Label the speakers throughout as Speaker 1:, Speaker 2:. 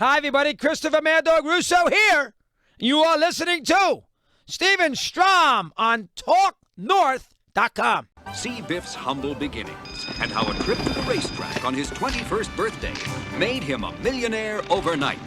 Speaker 1: Hi, everybody. Christopher Mad Dog Russo here. You are listening to Steven Strom on TalkNorth.com.
Speaker 2: See Biff's humble beginnings and how a trip to the racetrack on his 21st birthday made him a millionaire overnight.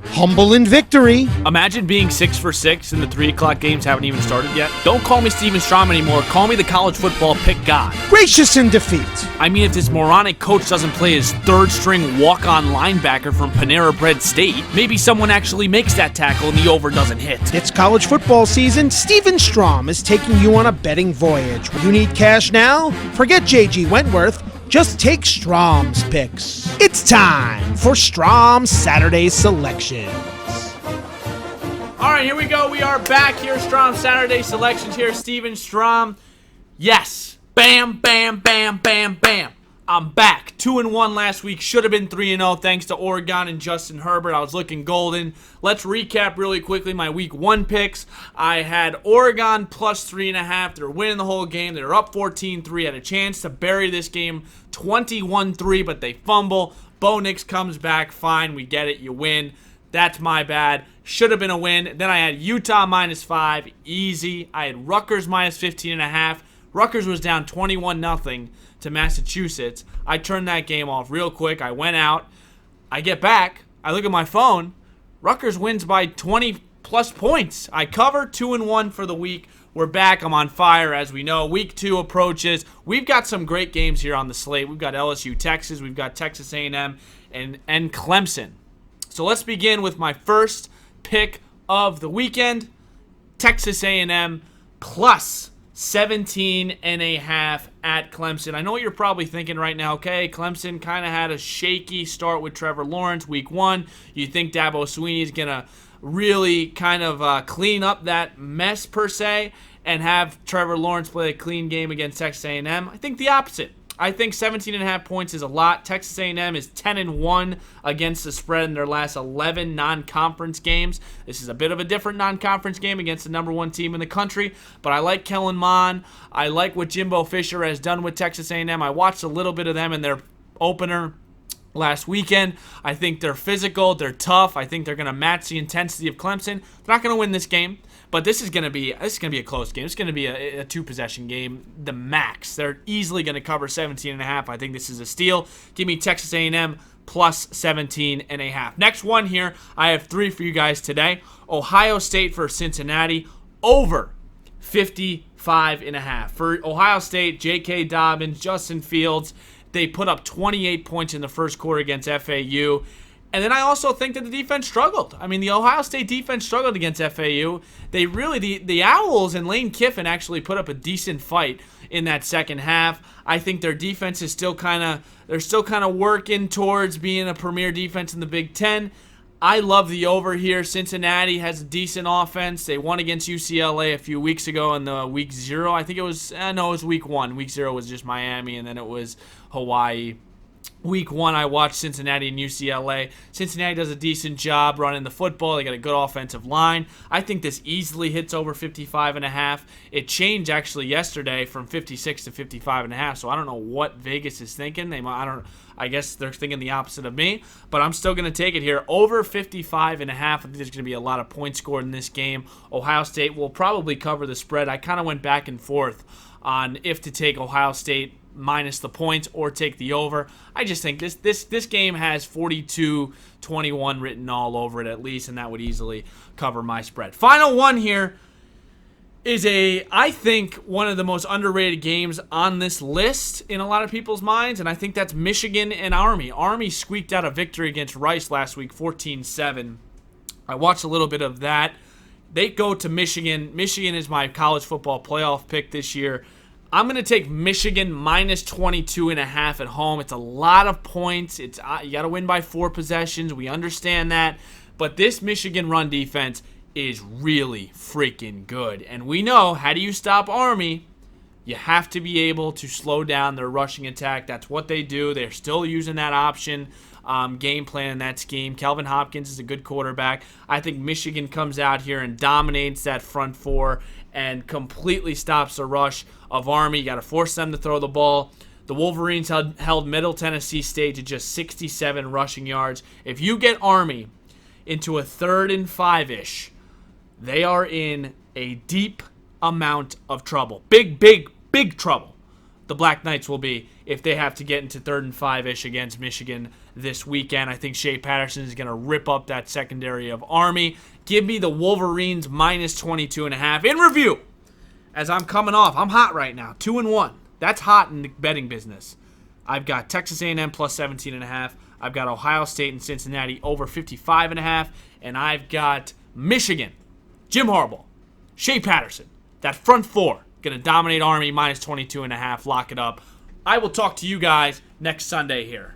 Speaker 3: Humble in victory.
Speaker 4: Imagine being 6 for 6 and the 3 o'clock games haven't even started yet. Don't call me Steven Strom anymore. Call me the college football pick god.
Speaker 3: Gracious in defeat.
Speaker 4: I mean, if this moronic coach doesn't play his third-string walk-on linebacker from Panera Bread State, maybe someone actually makes that tackle and the over doesn't hit.
Speaker 3: It's college football season. Steven Strom is taking you on a betting voyage. You need cash now? Forget J.G. Wentworth. Just take Strom's picks. It's time for Strom's Saturday Selections.
Speaker 4: All right, here we go. We are back here. Strom Saturday Selections here. Steven Strom. Yes. Bam, bam, bam, bam, bam. I'm back. 2-1 last week. Should have been 3-0 thanks to Oregon and Justin Herbert. I was looking golden. Let's recap really quickly my week 1 picks. I had Oregon plus 3.5. They're winning the whole game. They're up 14-3. Had a chance to bury this game 21-3, but they fumble. Bo Nix comes back. Fine, we get it. You win. That's my bad. Should have been a win. Then I had Utah minus 5. Easy. I had Rutgers minus 15.5. Rutgers was down 21-0 to Massachusetts. I turned that game off real quick. I went out. I get back. I look at my phone. Rutgers wins by 20-plus points. I cover 2-1 for the week. We're back. I'm on fire, as we know. Week 2 approaches. We've got some great games here on the slate. We've got LSU, Texas. We've got Texas A&M and Clemson. So let's begin with my first pick of the weekend. Texas A&M plus 17.5 at Clemson. I know what you're probably thinking right now. Okay, Clemson kind of had a shaky start with Trevor Lawrence week 1. You think Dabo Swinney is going to really kind of clean up that mess per se and have Trevor Lawrence play a clean game against Texas A&M? I think the opposite. I think 17.5 points is a lot. Texas A&M is 10-1 against the spread in their last 11 non-conference games. This is a bit of a different non-conference game against the number 1 team in the country, but I like Kellen Mond. I like what Jimbo Fisher has done with Texas A&M. I watched a little bit of them in their opener last weekend. I think they're physical, they're tough. I think they're going to match the intensity of Clemson. They're not going to win this game, but this is going to be a close game. It's going to be a 2-possession game, the max. They're easily going to cover 17.5. I think this is a steal. Give me Texas A&M plus 17.5. Next one here, I have 3 for you guys today. Ohio State for Cincinnati over 55.5. For Ohio State, J.K. Dobbins, Justin Fields, they put up 28 points in the first quarter against FAU. And then I also think that the defense struggled. I mean, the Ohio State defense struggled against FAU. They really, the Owls and Lane Kiffin actually put up a decent fight in that second half. I think their defense is still they're still kind of working towards being a premier defense in the Big Ten. I love the over here. Cincinnati has a decent offense. They won against UCLA a few weeks ago in the week 0. I think it was, it was week 1. Week 0 was just Miami, and then it was Hawaii. Week 1, I watched Cincinnati and UCLA. Cincinnati does a decent job running the football. They got a good offensive line. I think this easily hits over 55.5. It changed actually yesterday from 56 to 55.5. So I don't know what Vegas is thinking. I guess they're thinking the opposite of me. But I'm still going to take it here over 55.5. I think there's going to be a lot of points scored in this game. Ohio State will probably cover the spread. I kind of went back and forth on if to take Ohio State minus the points or take the over. I just think this game has 42-21 written all over it at least, and that would easily cover my spread. Final one here is I think one of the most underrated games on this list in a lot of people's minds, and I think that's Michigan and Army. Army squeaked out a victory against Rice last week, 14-7. I watched a little bit of that. They go to Michigan. Michigan is my college football playoff pick this year. I'm going to take Michigan minus 22.5 at home. It's a lot of points. You got to win by 4 possessions. We understand that. But this Michigan run defense is really freaking good. And we know, how do you stop Army? You have to be able to slow down their rushing attack. That's what they do. They're still using that option game plan in that scheme. Kelvin Hopkins is a good quarterback. I think Michigan comes out here and dominates that front 4 and completely stops the rush of Army. You got to force them to throw the ball. The Wolverines held Middle Tennessee State to just 67 rushing yards. If you get Army into a 3rd and 5-ish, they are in a deep amount of trouble. Big trouble. The Black Knights will be if they have to get into 3rd and 5-ish against Michigan this weekend. I think Shea Patterson is going to rip up that secondary of Army. Give me the Wolverines minus 22.5. In review, as I'm coming off, I'm hot right now, 2-1. That's hot in the betting business. I've got Texas A&M plus 17.5. I've got Ohio State and Cincinnati over 55.5. And I've got Michigan, Jim Harbaugh, Shea Patterson, that front four, going to dominate Army minus 22.5. Lock it up. I will talk to you guys next Sunday here.